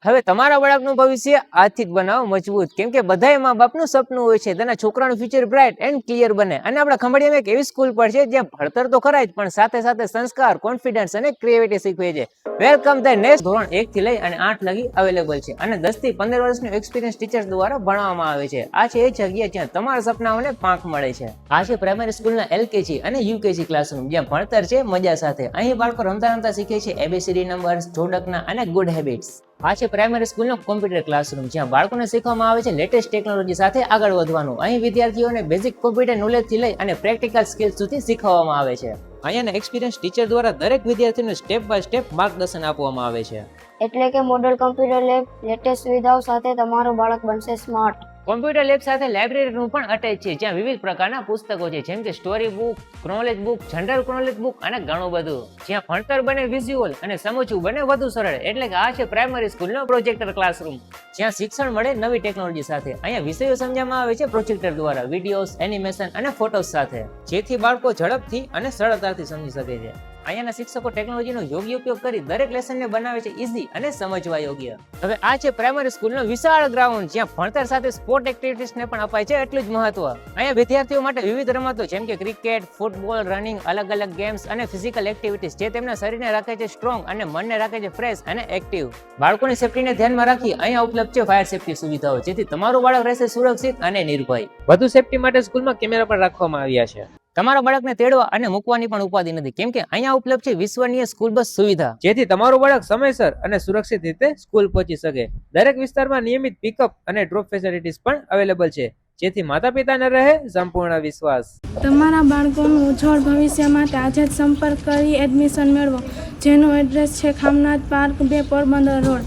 હવે તમારા બાળકનું ભવિષ્ય આજથી જ બનાવો મજબૂત, કેમ કે બધાય મા બાપનું સપનું હોય છે તેના છોકરાનું ફ્યુચર બ્રાઇટ એન્ડ ક્લિયર બને. અને આપણા ખંભાળિયામાં એક એવી સ્કૂલ પણ છે જ્યાં ભણતર તો ખરા જ, પણ સાથે સાથે સંસ્કાર, કોન્ફિડન્સ અને ક્રિએટિવિટી શીખવે છે. Welcome the next. ધોરણ 1 થી લઈ અને 8 લગી અવેલેબલ છે અને 10 થી 15 વર્ષનું એક્સપિરિયન્સ ટીચર્સ દ્વારા ભણાવવામાં આવે છે. આ છે એ જગ્યા જ્યાં તમારા સપનાઓને પાંખ મળે છે. આ છે પ્રાઇમરી સ્કૂલના LKG અને UKG ક્લાસરૂમ, જ્યાં ભણતર છે મજા સાથે. અહીં બાળકો રમતા રમતા શીખે છે ABCD નંબર્સ, જોડકના અને ગુડ હેબિટ્સ. આ છે પ્રાઇમરી સ્કૂલનો કોમ્પ્યુટર ક્લાસરૂમ, જ્યાં બાળકોને શીખવામાં આવે છે લેટેસ્ટ ટેકનોલોજી સાથે આગળ વધવાનું. અહીં વિદ્યાર્થીઓને બેઝિક કોમ્પ્યુટર નોલેજથી લઈ અને પ્રેક્ટિકલ સ્કિલ્સ સુધી શીખવવામાં આવે છે. અહીંયાના એક્સપિરિયન્સ ટીચર દ્વારા દરેક વિદ્યાર્થીને સ્ટેપ બાય સ્ટેપ માર્ગદર્શન આપવામાં આવે છે. એટલે કે મોડલ કમ્પ્યુટર લેબ, લેટેસ્ટ સુવિધાઓ સાથે તમારું બાળક બનશે સ્માર્ટ. કોમ્પ્યુટર લેબ સાથે લાઇબ્રેરી રૂમ પણ અટેચ છે, જ્યાં વિવિધ પ્રકારના પુસ્તકો છે, જેમ કે story book, ક્રોનોલેજ book, general ક્રોનોલેજ book અને ઘણું બધું. જ્યાં ભણતર બને વિઝ્યુઅલ અને સમજવું બને વધુ સરળ. એટલે કે આ છે પ્રાઇમરી સ્કૂલનો પ્રોજેક્ટર ક્લાસરૂમ, જ્યાં શિક્ષણ મળે નવી ટેકનોલોજી સાથે. અહીંયા વિષયો સમજવામાં આવે છે પ્રોજેક્ટર દ્વારા, વિડીયોઝ, એનિમેશન અને ફોટોસ સાથે, જેથી બાળકો ઝડપથી અને સરળતાથી સમજી શકે છે. અહીંયાના શિક્ષકો ટેકનોલોજીનો યોગ્ય ઉપયોગ કરી દરેક લેસનને બનાવે છે ઈઝી અને સમજવા યોગ્ય. હવે આ છે પ્રાઇમરી સ્કૂલનો વિશાળ ગ્રાઉન્ડ, જ્યાં ભણતર સાથે સ્પોર્ટ એક્ટિવિટીઝને પણ અપાય છે એટલું જ મહત્વ. અહીંયા વિદ્યાર્થીઓ માટે વિવિધ રમતો જેમ કે ક્રિકેટ, ફૂટબોલ, રનિંગ, અલગ અલગ ગેમ્સ અને ફિઝિકલ એક્ટિવિટીઝ, જે તેમના શરીરને રાખે છે સ્ટ્રોંગ અને મનને રાખે છે ફ્રેશ અને એક્ટિવ. બાળકોની સેફટીને ધ્યાનમાં રાખી અહીંયા ઉપલબ્ધ છે ફાયર સેફટી સુવિધાઓ, જેથી તમારું બાળક રહેશે સુરક્ષિત અને નિર્ભય. વધુ સેફટી માટે સ્કૂલમાં કેમેરા પણ રાખવામાં આવ્યા છે. તમારા બાળકને તેડવા અને મૂકવાની પણ ઉપાધિ નથી, કેમ કે અહીંયા ઉપલબ્ધ છે વિશ્વનીય સ્કૂલ બસ સુવિધા, જેથી તમારું બાળક સમયસર અને સુરક્ષિત રીતે સ્કૂલ પહોંચી શકે. દરેક વિસ્તારમાં નિયમિત પિકઅપ અને ડ્રોપ ફેસિલિટીઝ પણ અવેલેબલ છે, જેથી માતા પિતાને રહે સંપૂર્ણ વિશ્વાસ. તમારા બાળકોનું ઉજ્જવળ ભવિષ્ય માટે આજે જ સંપર્ક કરી એડમિશન મેળવો, જેનું એડ્રેસ છે ખામનાથ પાર્ક 2 પોરબંદર રોડ.